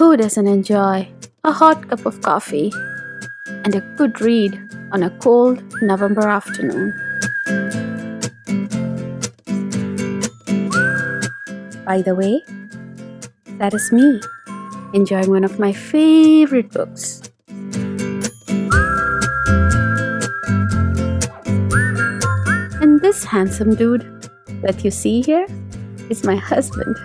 Who doesn't enjoy a hot cup of coffee and a good read on a cold November afternoon? By the way, that is me enjoying one of my favorite books. And this handsome dude that you see here is my husband.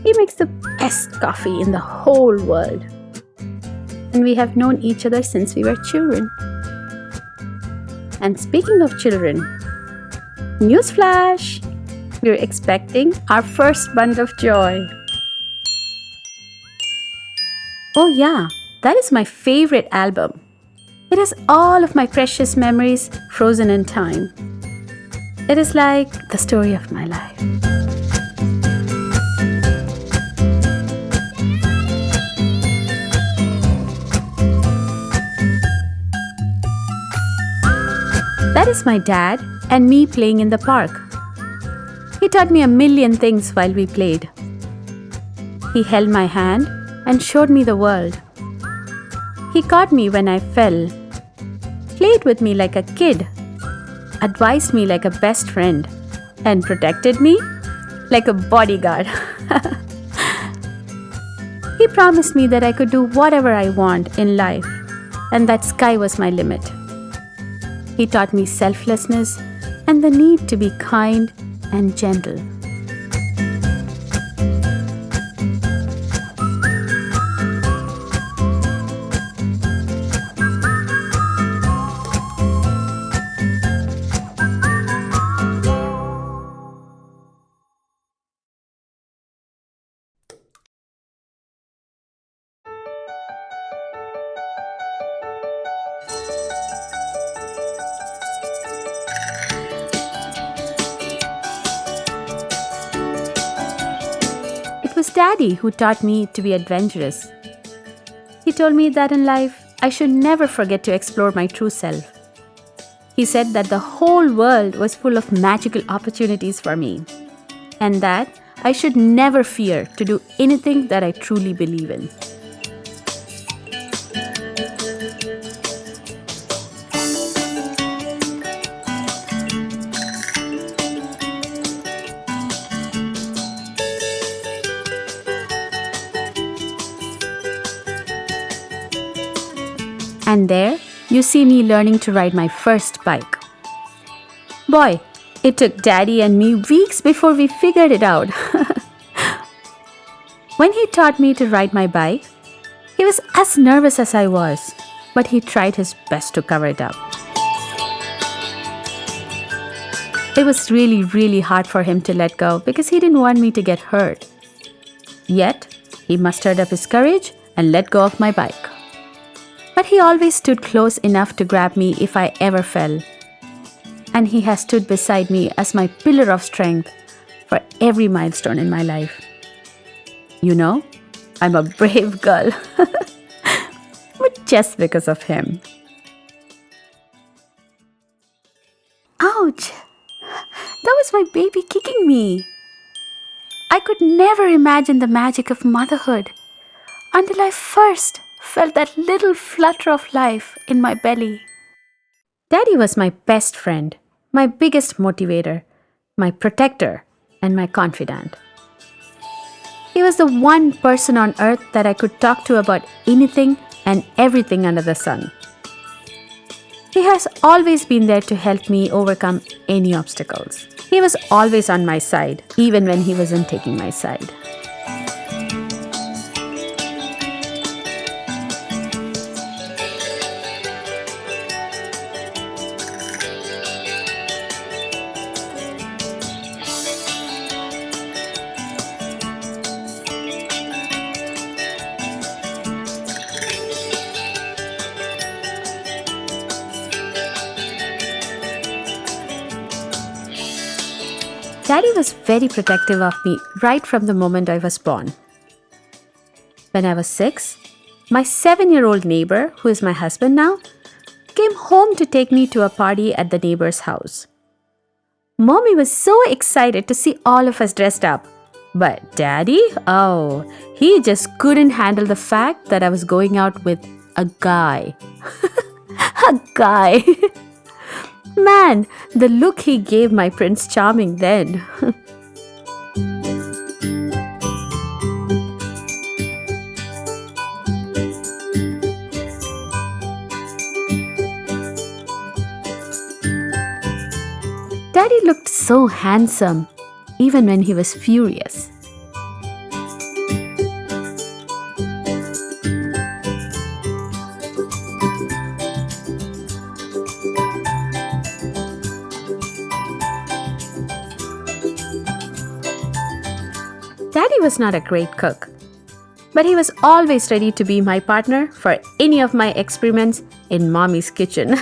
He makes the best coffee in the whole world. And we have known each other since we were children. And speaking of children, newsflash! We're expecting our first bundle of joy. Oh yeah, that is my favorite album. It has all of my precious memories frozen in time. It is like the story of my life. That is my dad and me playing in the park. He taught me a million things while we played. He held my hand and showed me the world. He caught me when I fell, played with me like a kid, advised me like a best friend, and protected me like a bodyguard. He promised me that I could do whatever I want in life and that sky was my limit. He taught me selflessness and the need to be kind and gentle. It was Daddy who taught me to be adventurous. He told me that in life, I should never forget to explore my true self. He said that the whole world was full of magical opportunities for me, and that I should never fear to do anything that I truly believe in. And there, you see me learning to ride my first bike. Boy, it took Daddy and me weeks before we figured it out. When he taught me to ride my bike, he was as nervous as I was, but he tried his best to cover it up. It was really hard for him to let go because he didn't want me to get hurt. Yet, he mustered up his courage and let go of my bike. But he always stood close enough to grab me if I ever fell. And he has stood beside me as my pillar of strength for every milestone in my life. You know, I'm a brave girl. But just because of him. Ouch! That was my baby kicking me. I could never imagine the magic of motherhood until I first felt that little flutter of life in my belly. Daddy was my best friend, my biggest motivator, my protector, and my confidant. He was the one person on earth that I could talk to about anything and everything under the sun. He has always been there to help me overcome any obstacles. He was always on my side, even when he wasn't taking my side. Daddy was very protective of me right from the moment I was born. When I was 6, my 7-year-old neighbor, who is my husband now, came home to take me to a party at the neighbor's house. Mommy was so excited to see all of us dressed up, But Daddy, oh, he just couldn't handle the fact that I was going out with a guy. A guy. Man, the look he gave my Prince Charming then. Daddy looked so handsome, even when he was furious. Daddy was not a great cook, but he was always ready to be my partner for any of my experiments in Mommy's kitchen.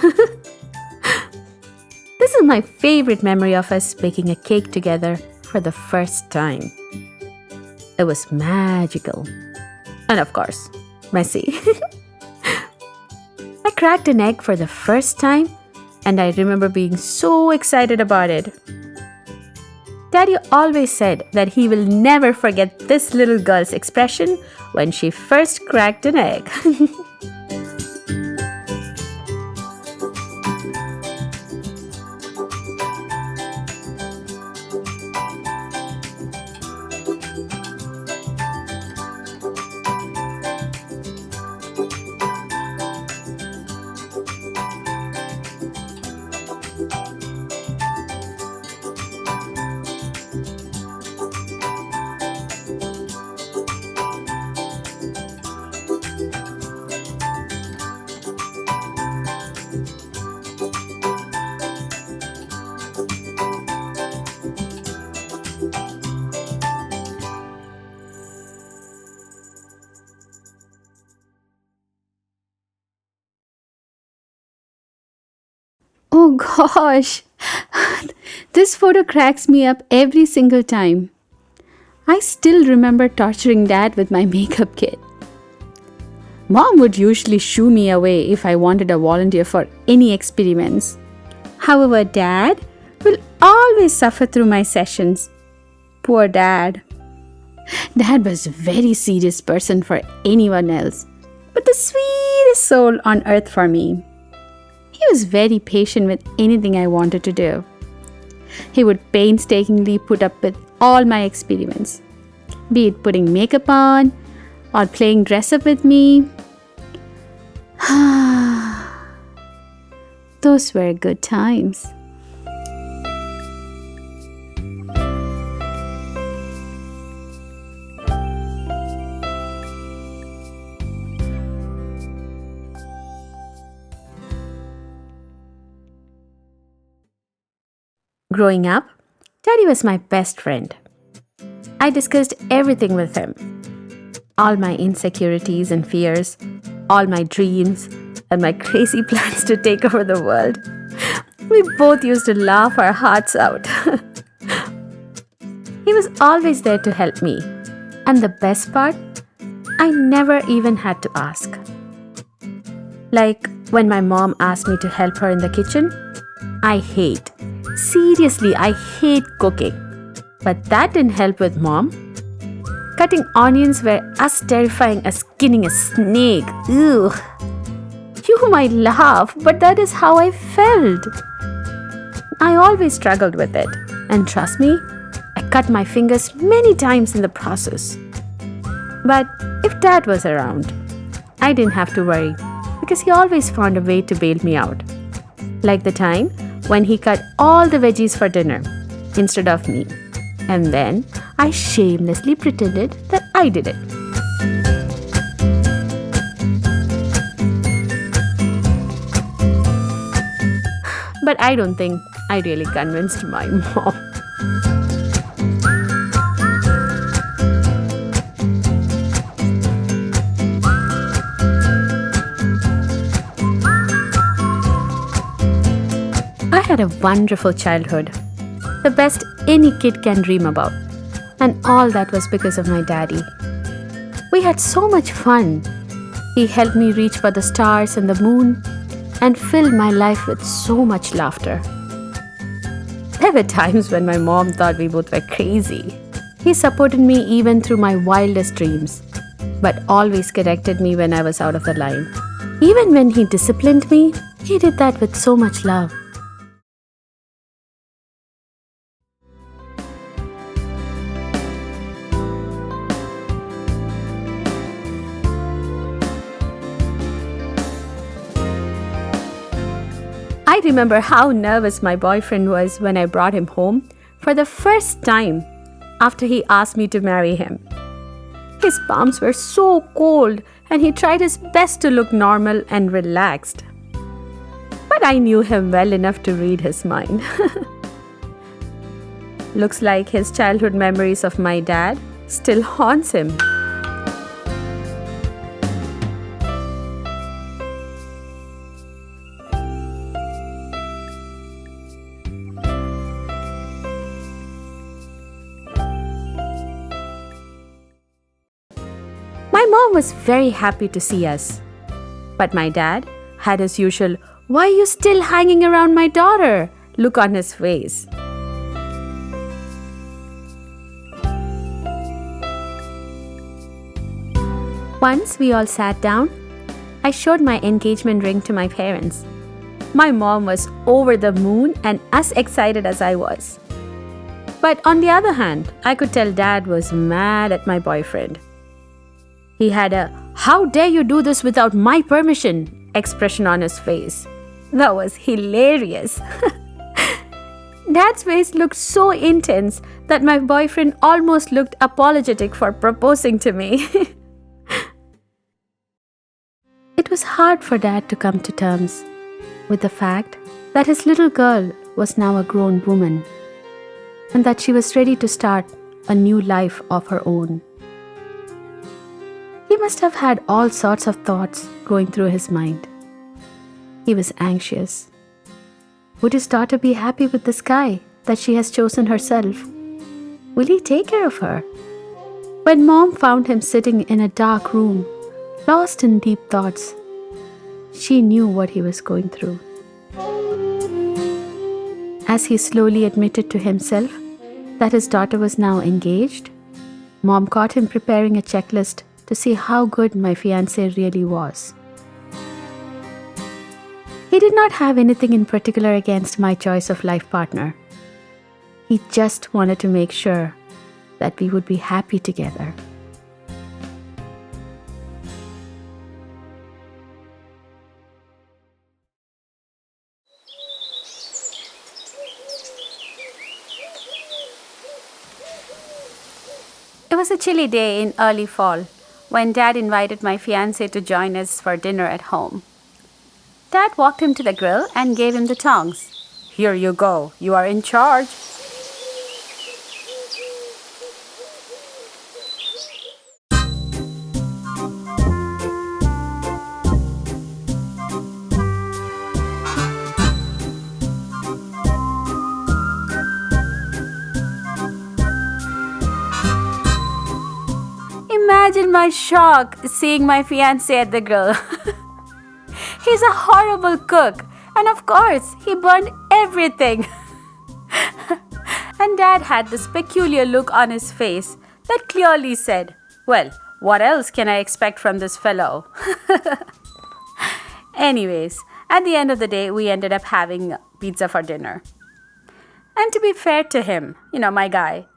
This is my favorite memory of us baking a cake together for the first time. It was magical. And of course, messy. I cracked an egg for the first time, and I remember being so excited about it. Daddy always said that he will never forget this little girl's expression when she first cracked an egg. Oh gosh, this photo cracks me up every single time. I still remember torturing Dad with my makeup kit. Mom would usually shoo me away if I wanted to volunteer for any experiments. However, Dad will always suffer through my sessions. Poor Dad. Dad was a very serious person for anyone else, but the sweetest soul on earth for me. He was very patient with anything I wanted to do. He would painstakingly put up with all my experiments, be it putting makeup on or playing dress up with me. Those were good times. Growing up, Daddy was my best friend. I discussed everything with him. All my insecurities and fears, all my dreams, and my crazy plans to take over the world. We both used to laugh our hearts out. He was always there to help me. And the best part, I never even had to ask. Like when my mom asked me to help her in the kitchen, Seriously, I hate cooking. But that didn't help with Mom. Cutting onions were as terrifying as skinning a snake. Ugh. You might laugh, but that is how I felt. I always struggled with it. And trust me, I cut my fingers many times in the process. But if Dad was around, I didn't have to worry because he always found a way to bail me out. Like the time when he cut all the veggies for dinner instead of me. And then I shamelessly pretended that I did it. But I don't think I really convinced my mom. I had a wonderful childhood, the best any kid can dream about, and all that was because of my daddy. We had so much fun. He helped me reach for the stars and the moon and filled my life with so much laughter. There were times when my mom thought we both were crazy, He supported me even through my wildest dreams, but always corrected me when I was out of the line. Even when he disciplined me, he did that with so much love. I remember how nervous my boyfriend was when I brought him home for the first time after he asked me to marry him. His palms were so cold and he tried his best to look normal and relaxed. But I knew him well enough to read his mind. Looks like his childhood memories of my dad still haunts him. My mom was very happy to see us. But my dad had his usual, "Why are you still hanging around my daughter?" look on his face. Once we all sat down, I showed my engagement ring to my parents. My mom was over the moon and as excited as I was. But on the other hand, I could tell Dad was mad at my boyfriend. He had a "How dare you do this without my permission" expression on his face. That was hilarious. Dad's face looked so intense that my boyfriend almost looked apologetic for proposing to me. It was hard for Dad to come to terms with the fact that his little girl was now a grown woman and that she was ready to start a new life of her own. He must have had all sorts of thoughts going through his mind. He was anxious. Would his daughter be happy with this guy that she has chosen herself? Will he take care of her? When Mom found him sitting in a dark room, lost in deep thoughts, she knew what he was going through. As he slowly admitted to himself that his daughter was now engaged, Mom caught him preparing a checklist to see how good my fiancé really was. He did not have anything in particular against my choice of life partner. He just wanted to make sure that we would be happy together. It was a chilly day in early fall when Dad invited my fiancé to join us for dinner at home. Dad walked him to the grill and gave him the tongs. "Here you go, you are in charge." Imagine my shock seeing my fiancé at the grill. He's a horrible cook, and of course, he burned everything. And Dad had this peculiar look on his face that clearly said, "Well, what else can I expect from this fellow?" Anyways, at the end of the day, we ended up having pizza for dinner. And to be fair to him, my guy,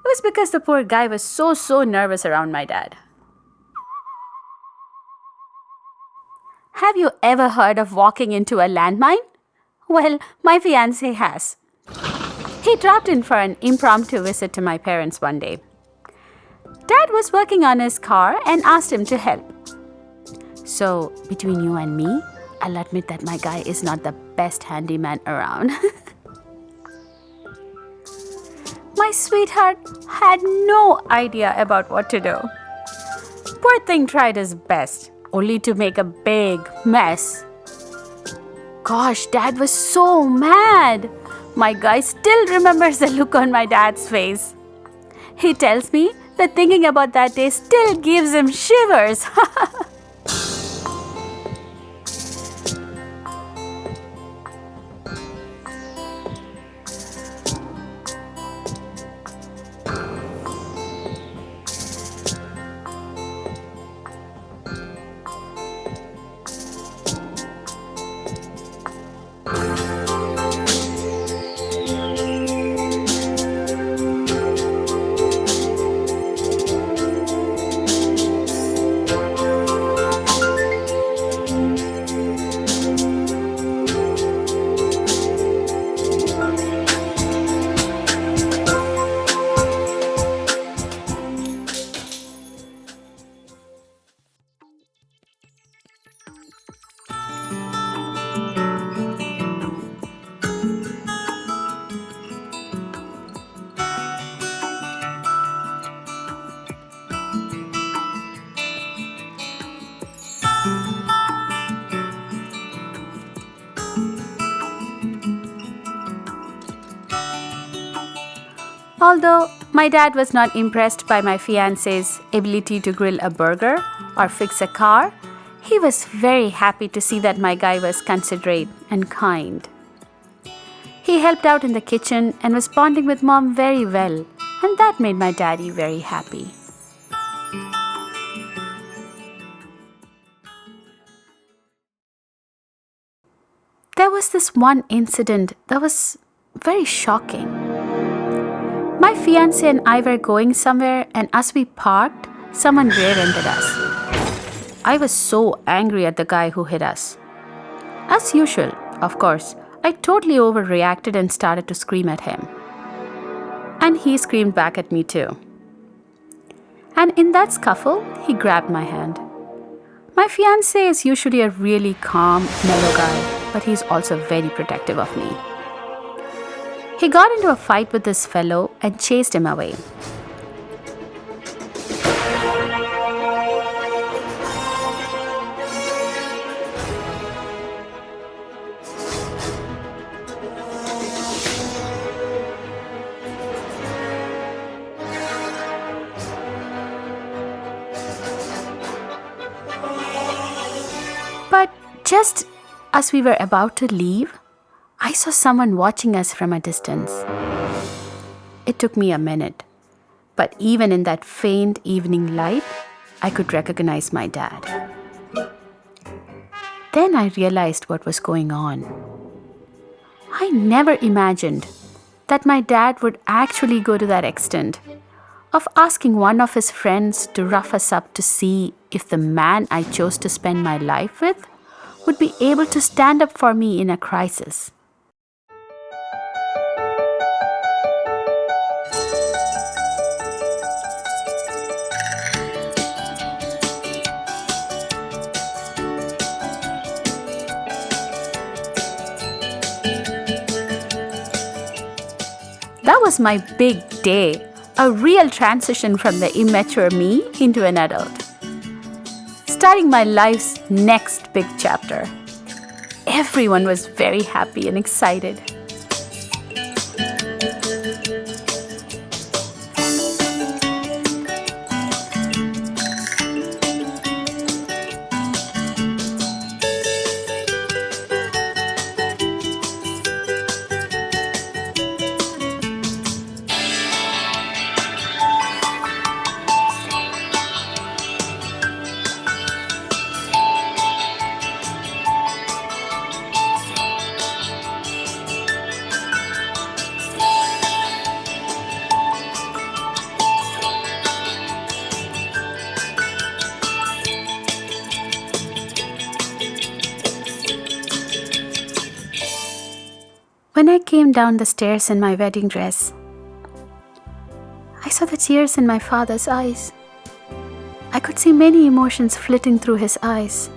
it was because the poor guy was so nervous around my dad. Have you ever heard of walking into a landmine? Well, my fiancé has. He dropped in for an impromptu visit to my parents one day. Dad was working on his car and asked him to help. So, between you and me, I'll admit that my guy is not the best handyman around. My sweetheart had no idea about what to do. Poor thing tried his best, only to make a big mess. Gosh, Dad was so mad. My guy still remembers the look on my dad's face. He tells me that thinking about that day still gives him shivers. Although my dad was not impressed by my fiance's ability to grill a burger or fix a car, he was very happy to see that my guy was considerate and kind. He helped out in the kitchen and was bonding with mom very well, and that made my daddy very happy. There was this one incident that was very shocking. My fiancé and I were going somewhere, and as we parked, someone rear-ended us. I was so angry at the guy who hit us. As usual, of course, I totally overreacted and started to scream at him. And he screamed back at me too. And in that scuffle, he grabbed my hand. My fiancé is usually a really calm, mellow guy, but he's also very protective of me. He got into a fight with this fellow and chased him away. But just as we were about to leave, I saw someone watching us from a distance. It took me a minute, but even in that faint evening light, I could recognize my dad. Then I realized what was going on. I never imagined that my dad would actually go to that extent of asking one of his friends to rough us up to see if the man I chose to spend my life with would be able to stand up for me in a crisis. That was my big day, a real transition from the immature me into an adult. Starting my life's next big chapter. Everyone was very happy and excited. When I came down the stairs in my wedding dress, I saw the tears in my father's eyes. I could see many emotions flitting through his eyes.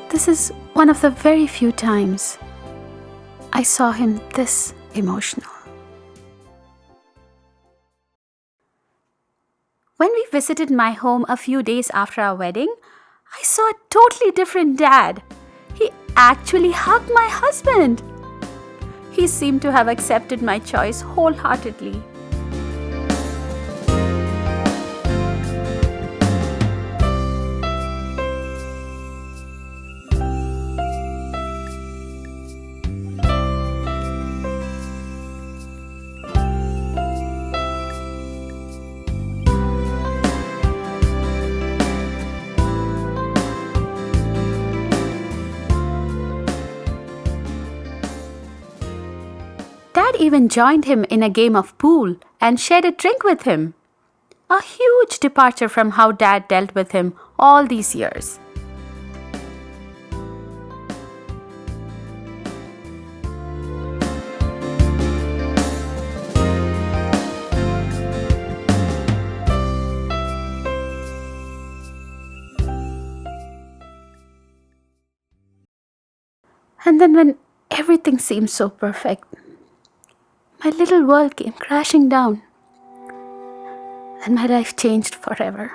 This is one of the very few times I saw him this emotional. When we visited my home a few days after our wedding, I saw a totally different dad. He actually hugged my husband. He seemed to have accepted my choice wholeheartedly. Dad even joined him in a game of pool and shared a drink with him. A huge departure from how Dad dealt with him all these years. And then when everything seemed so perfect, my little world came crashing down, and my life changed forever.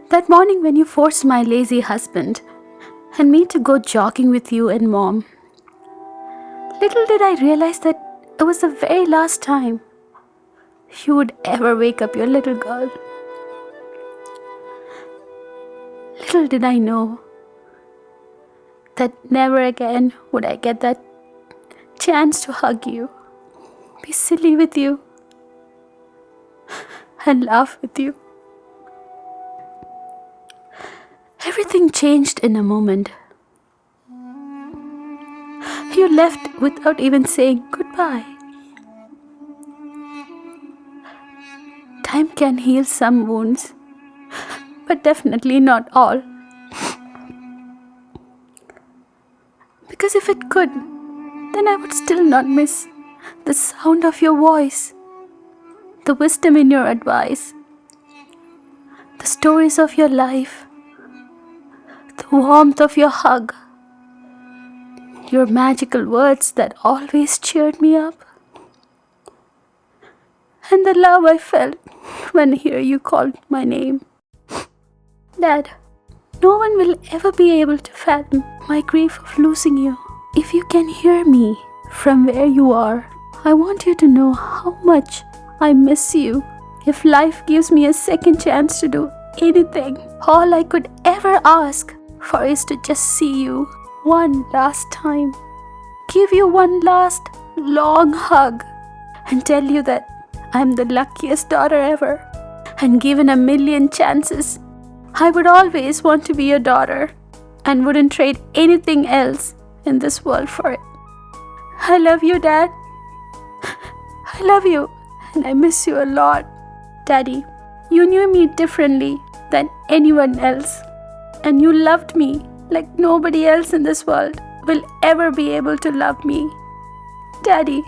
That morning when you forced my lazy husband and me to go jogging with you and Mom, Little did I realize that it was the very last time you would ever wake up your little girl. Little did I know that never again would I get that chance to hug you, be silly with you, and laugh with you. Everything changed in a moment. You left without even saying goodbye. Time can heal some wounds, but definitely not all. Because if it could, then I would still not miss the sound of your voice, the wisdom in your advice, the stories of your life, the warmth of your hug, your magical words that always cheered me up, and the love I felt when here you called my name. Dad, no one will ever be able to fathom my grief of losing you. If you can hear me from where you are, I want you to know how much I miss you. If life gives me a second chance to do anything, all I could ever ask for is to just see you one last time, give you one last long hug, and tell you that I'm the luckiest daughter ever. And given a million chances, I would always want to be your daughter and wouldn't trade anything else in this world for it. I love you, Dad. I love you, and I miss you a lot. Daddy, you knew me differently than anyone else, and you loved me like nobody else in this world will ever be able to love me. Daddy,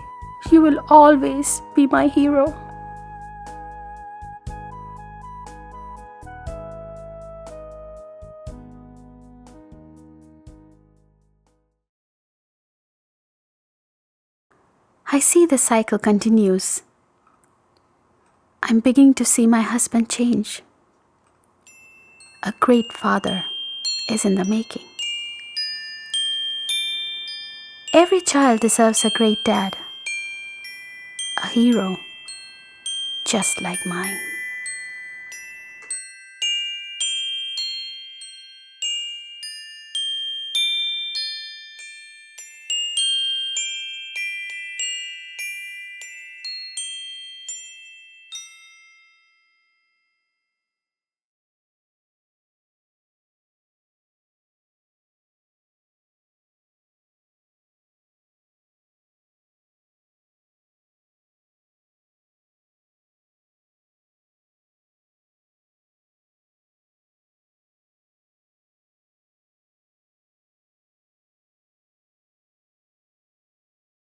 you will always be my hero. I see the cycle continues. I'm beginning to see my husband change. A great father is in the making. Every child deserves a great dad, a hero just like mine.